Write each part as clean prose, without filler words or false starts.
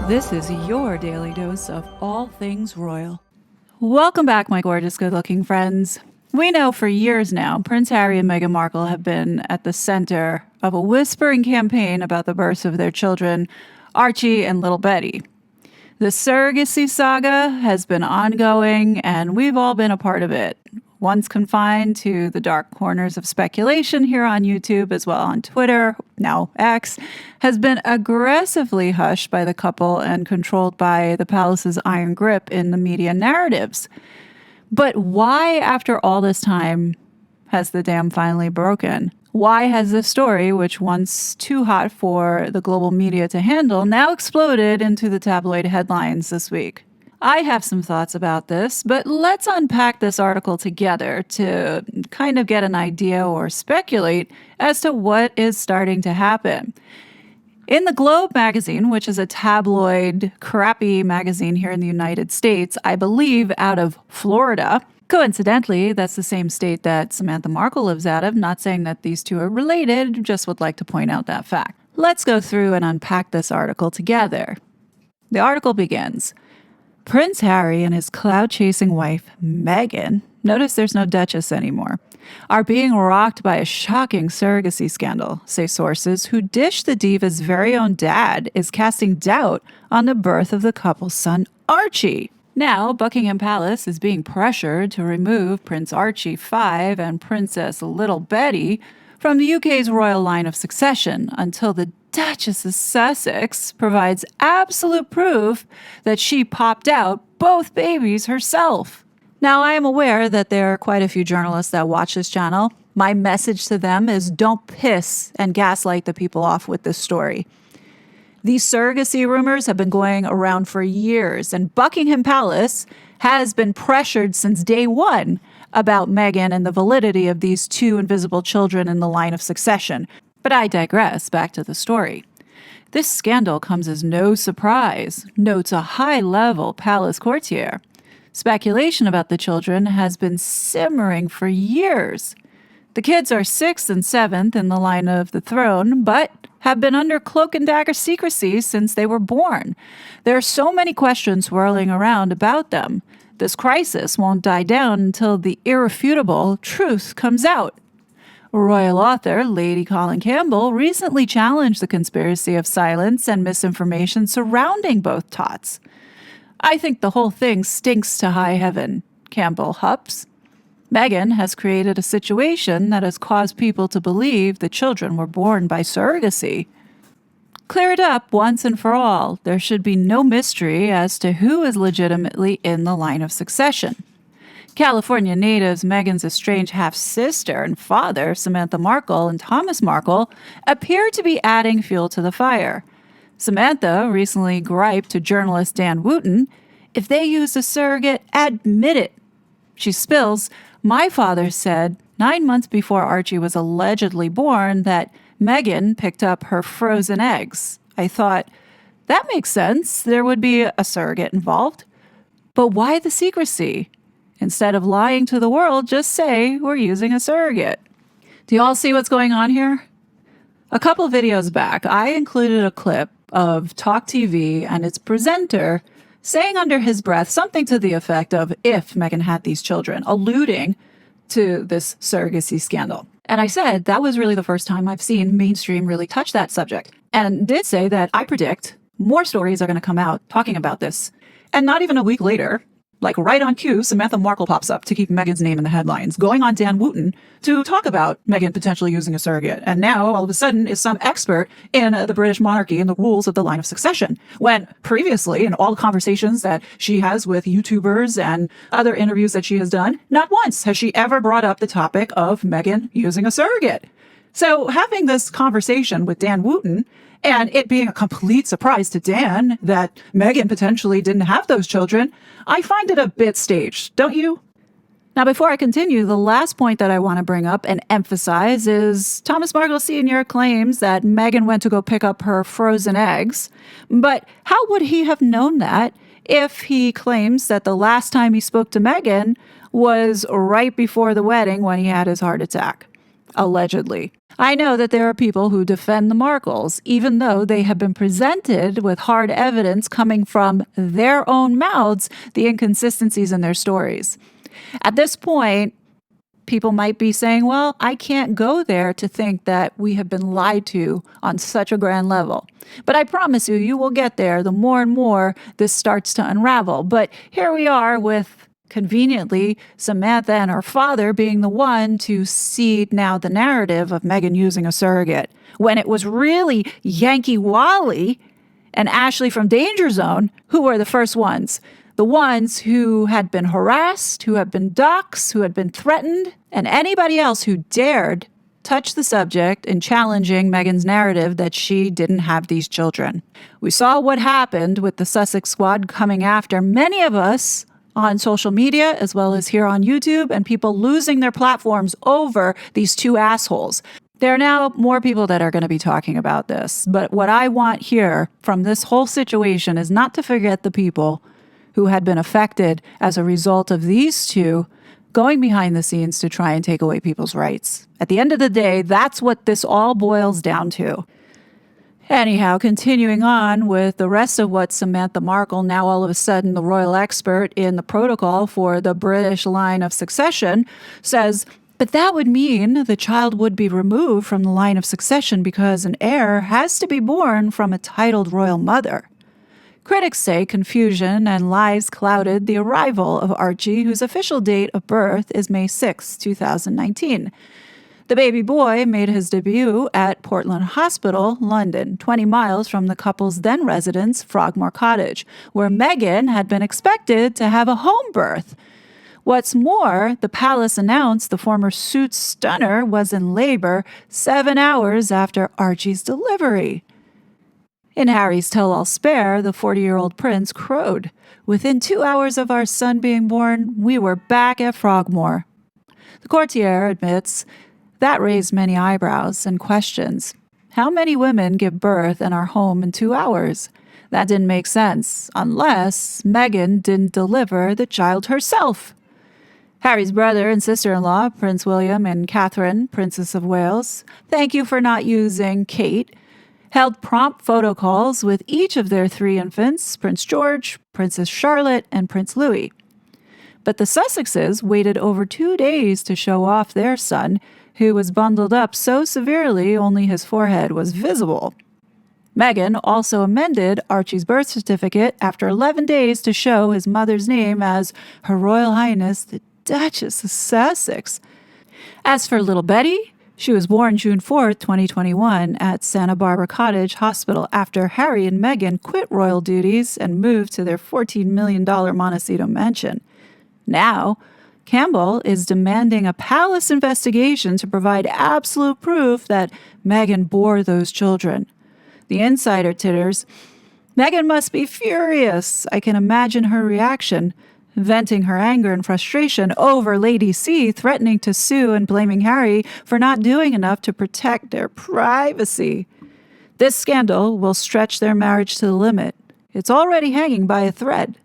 This is your daily dose of all things royal. Welcome back, my gorgeous, good-looking friends. We know for years now, Prince Harry and Meghan Markle have been at the center of a whispering campaign about the births of their children, Archie and little Betty. The surrogacy saga has been ongoing, and we've all been a part of it. Once confined to the dark corners of speculation here on YouTube, as well on Twitter, now X, has been aggressively hushed by the couple and controlled by the palace's iron grip in the media narratives. But why, after all this time, has the dam finally broken? Why has this story, which once too hot for the global media to handle, now exploded into the tabloid headlines this week? I have some thoughts about this, but let's unpack this article together to kind of get an idea or speculate as to what is starting to happen. In the Globe magazine, which is a tabloid, crappy magazine here in the United States, I believe out of Florida. Coincidentally, that's the same state that Samantha Markle lives out of. Not saying that these two are related, just would like to point out that fact. Let's go through and unpack this article together. The article begins. Prince Harry and his cloud-chasing wife, Meghan, notice there's no Duchess anymore, are being rocked by a shocking surrogacy scandal, say sources who dish the diva's very own dad is casting doubt on the birth of the couple's son, Archie. Now, Buckingham Palace is being pressured to remove Prince Archie V and Princess Little Betty from the UK's royal line of succession until the Duchess of Sussex provides absolute proof that she popped out both babies herself. Now, I am aware that there are quite a few journalists that watch this channel. My message to them is don't piss and gaslight the people off with this story. These surrogacy rumors have been going around for years, and Buckingham Palace has been pressured since day one about Meghan and the validity of these two invisible children in the line of succession. But I digress, back to the story. This scandal comes as no surprise, notes a high-level palace courtier. Speculation about the children has been simmering for years. The kids are 6th and 7th in the line of the throne, but have been under cloak and dagger secrecy since they were born. There are so many questions swirling around about them. This crisis won't die down until the irrefutable truth comes out. Royal author Lady Colin Campbell recently challenged the conspiracy of silence and misinformation surrounding both tots. I think the whole thing stinks to high heaven, Campbell hups. Meghan has created a situation that has caused people to believe the children were born by surrogacy. Clear it up once and for all. There should be no mystery as to who is legitimately in the line of succession. California natives Meghan's estranged half-sister and father, Samantha Markle and Thomas Markle, appear to be adding fuel to the fire. Samantha recently griped to journalist Dan Wooten, "If they use a surrogate, admit it." She spills, "My father said 9 months before Archie was allegedly born that Meghan picked up her frozen eggs. I thought, that makes sense. There would be a surrogate involved. But why the secrecy? Instead of lying to the world, just say we're using a surrogate." Do you all see what's going on here? A couple videos back, I included a clip of Talk TV and its presenter saying under his breath something to the effect of if Meghan had these children, alluding to this surrogacy scandal. And I said that was really the first time I've seen mainstream really touch that subject, and did say that I predict more stories are going to come out talking about this. And not even a week later, like right on cue, Samantha Markle pops up to keep Meghan's name in the headlines, going on Dan Wooten to talk about Meghan potentially using a surrogate. And now, all of a sudden, is some expert in the British monarchy and the rules of the line of succession. When previously, in all the conversations that she has with YouTubers and other interviews that she has done, not once has she ever brought up the topic of Meghan using a surrogate. So having this conversation with Dan Wooten, and it being a complete surprise to Dan that Meghan potentially didn't have those children, I find it a bit staged, don't you? Now, before I continue, the last point that I want to bring up and emphasize is Thomas Markle Sr. claims that Meghan went to go pick up her frozen eggs. But how would he have known that if he claims that the last time he spoke to Meghan was right before the wedding when he had his heart attack? allegedly. I know that there are people who defend the Markles, even though they have been presented with hard evidence coming from their own mouths, the inconsistencies in their stories. At this point, people might be saying, well, I can't go there to think that we have been lied to on such a grand level. But I promise you, you will get there the more and more this starts to unravel. But here we are with, conveniently, Samantha and her father being the one to seed now the narrative of Meghan using a surrogate, when it was really Yankee Wally and Ashley from Danger Zone who were the first ones. The ones who had been harassed, who had been doxxed, who had been threatened, and anybody else who dared touch the subject in challenging Meghan's narrative that she didn't have these children. We saw what happened with the Sussex Squad coming after many of us on social media, as well as here on YouTube, and people losing their platforms over these two assholes. There are now more people that are going to be talking about this. But what I want here from this whole situation is not to forget the people who had been affected as a result of these two going behind the scenes to try and take away people's rights. At the end of the day, that's what this all boils down to. Anyhow, continuing on with the rest of what Samantha Markle, now all of a sudden the royal expert in the protocol for the British line of succession, says, but that would mean the child would be removed from the line of succession because an heir has to be born from a titled royal mother. Critics say confusion and lies clouded the arrival of Archie, whose official date of birth is May 6, 2019. The baby boy made his debut at Portland Hospital, London, 20 miles from the couple's then residence, Frogmore Cottage, where Meghan had been expected to have a home birth. What's more, the palace announced the former Suits stunner was in labor 7 hours after Archie's delivery. In Harry's tell-all spare, the 40-year-old prince crowed. Within 2 hours of our son being born, we were back at Frogmore. The courtier admits that raised many eyebrows and questions. How many women give birth and are home in 2 hours? That didn't make sense, unless Meghan didn't deliver the child herself. Harry's brother and sister-in-law, Prince William and Catherine, Princess of Wales, thank you for not using Kate, held prompt photo calls with each of their 3 infants, Prince George, Princess Charlotte, and Prince Louis. But the Sussexes waited over 2 days to show off their son, who was bundled up so severely only his forehead was visible. Meghan also amended Archie's birth certificate after 11 days to show his mother's name as Her Royal Highness the Duchess of Sussex. As for little Betty, she was born June 4, 2021 at Santa Barbara Cottage Hospital after Harry and Meghan quit royal duties and moved to their $14 million Montecito mansion. Now, Campbell is demanding a palace investigation to provide absolute proof that Meghan bore those children. The insider titters, Meghan must be furious. I can imagine her reaction, venting her anger and frustration over Lady C threatening to sue and blaming Harry for not doing enough to protect their privacy. This scandal will stretch their marriage to the limit. It's already hanging by a thread.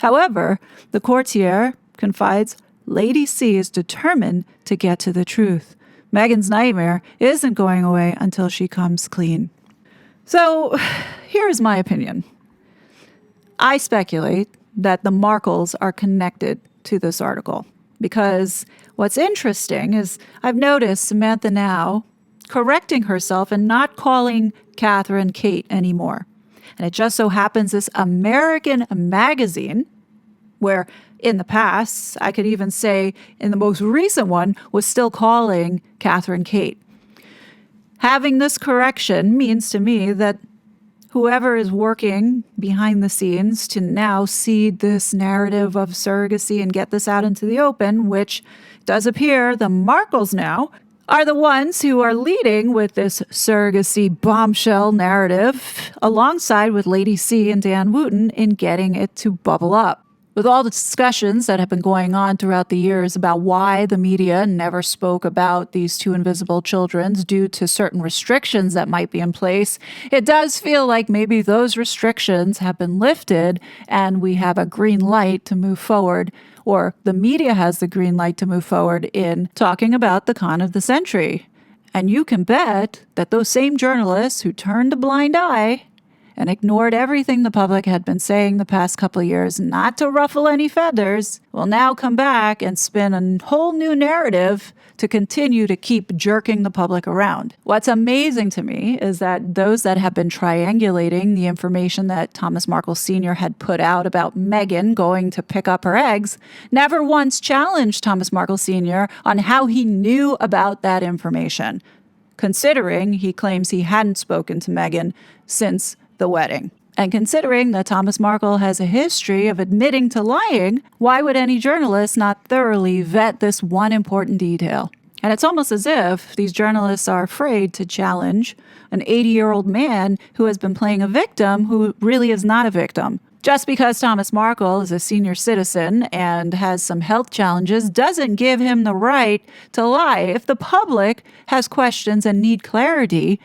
However, the courtier confides Lady C is determined to get to the truth. Meghan's nightmare isn't going away until she comes clean. So, here's my opinion. I speculate that the Markles are connected to this article because what's interesting is I've noticed Samantha now correcting herself and not calling Catherine Kate anymore. And it just so happens this American magazine, where in the past, I could even say in the most recent one, was still calling Catherine Kate. Having this correction means to me that whoever is working behind the scenes to now seed this narrative of surrogacy and get this out into the open, which does appear the Markles now, are the ones who are leading with this surrogacy bombshell narrative, alongside with Lady C and Dan Wooten in getting it to bubble up. With all the discussions that have been going on throughout the years about why the media never spoke about these two invisible children due to certain restrictions that might be in place, it does feel like maybe those restrictions have been lifted and we have a green light to move forward, or the media has the green light to move forward in talking about the con of the century. And you can bet that those same journalists who turned a blind eye and ignored everything the public had been saying the past couple of years not to ruffle any feathers, will now come back and spin a whole new narrative to continue to keep jerking the public around. What's amazing to me is that those that have been triangulating the information that Thomas Markle Sr. had put out about Meghan going to pick up her eggs never once challenged Thomas Markle Sr. on how he knew about that information, considering he claims he hadn't spoken to Meghan since the wedding. And considering that Thomas Markle has a history of admitting to lying, why would any journalist not thoroughly vet this one important detail? And it's almost as if these journalists are afraid to challenge an 80-year-old man who has been playing a victim who really is not a victim. Just because Thomas Markle is a senior citizen and has some health challenges doesn't give him the right to lie. If the public has questions and need clarity,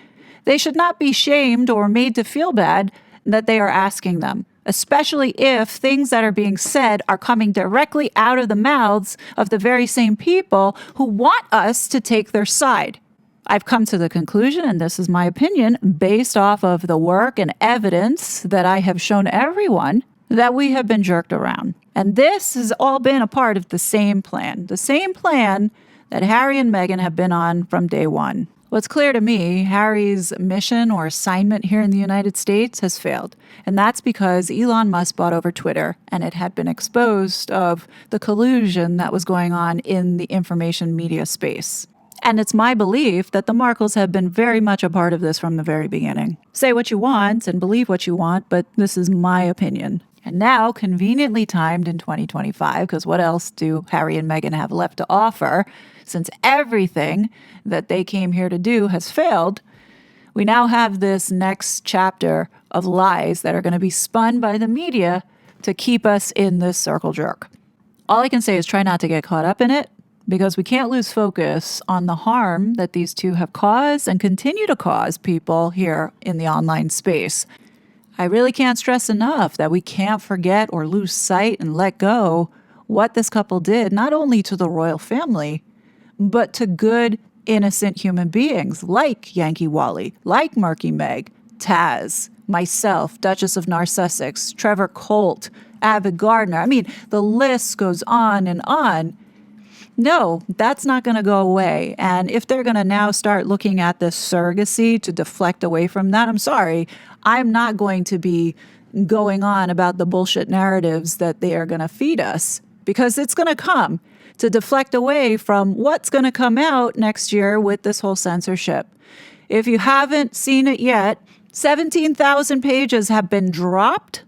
they should not be shamed or made to feel bad that they are asking them, especially if things that are being said are coming directly out of the mouths of the very same people who want us to take their side. I've come to the conclusion, and this is my opinion, based off of the work and evidence that I have shown everyone, that we have been jerked around. And this has all been a part of the same plan that Harry and Meghan have been on from day one. What's clear to me, Harry's mission or assignment here in the United States has failed. And that's because Elon Musk bought over Twitter, and it had been exposed of the collusion that was going on in the information media space. And it's my belief that the Markles have been very much a part of this from the very beginning. Say what you want and believe what you want, but this is my opinion. And now, conveniently timed in 2025, because what else do Harry and Meghan have left to offer, since everything that they came here to do has failed, we now have this next chapter of lies that are going to be spun by the media to keep us in this circle jerk. All I can say is try not to get caught up in it, because we can't lose focus on the harm that these two have caused and continue to cause people here in the online space. I really can't stress enough that we can't forget or lose sight and let go what this couple did, not only to the royal family, but to good, innocent human beings like Yankee Wally, like Murky Meg, Taz, myself, Duchess of Narcissus, Trevor Colt, Avid Gardner. I mean, the list goes on and on. No, that's not going to go away. And if they're going to now start looking at this surrogacy to deflect away from that, I'm sorry, I'm not going to be going on about the bullshit narratives that they are going to feed us, because it's going to come to deflect away from what's going to come out next year with this whole censorship. If you haven't seen it yet, 17,000 pages have been dropped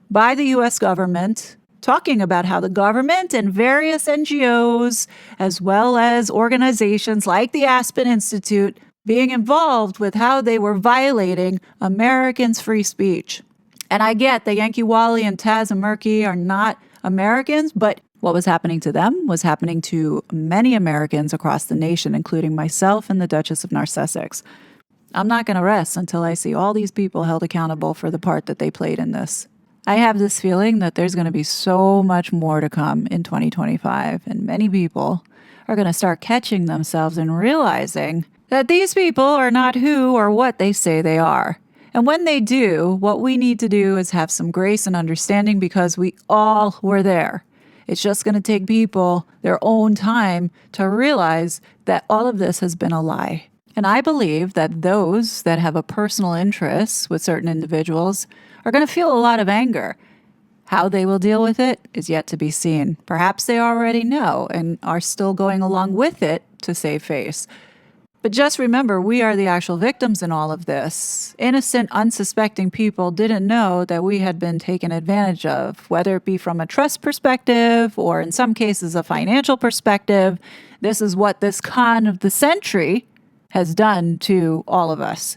by the U.S. government talking about how the government and various NGOs, as well as organizations like the Aspen Institute, being involved with how they were violating Americans' free speech. And I get that Yankee Wally and Taz and Murky are not Americans, but what was happening to them was happening to many Americans across the nation, including myself and the Duchess of Narcissus. I'm not going to rest until I see all these people held accountable for the part that they played in this. I have this feeling that there's going to be so much more to come in 2025, and many people are going to start catching themselves and realizing that these people are not who or what they say they are. And when they do, what we need to do is have some grace and understanding, because we all were there. It's just going to take people their own time to realize that all of this has been a lie. And I believe that those that have a personal interest with certain individuals are going to feel a lot of anger. How they will deal with it is yet to be seen. Perhaps they already know and are still going along with it to save face. But just remember, we are the actual victims in all of this. Innocent, unsuspecting people didn't know that we had been taken advantage of, whether it be from a trust perspective or in some cases a financial perspective. This is what this con of the century has done to all of us.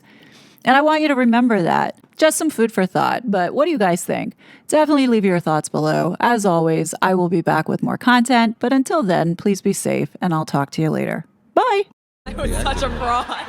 And I want you to remember that. Just some food for thought, but what do you guys think? Definitely leave your thoughts below. As always, I will be back with more content, but until then, please be safe, and I'll talk to you later. Bye! I was such a fraud.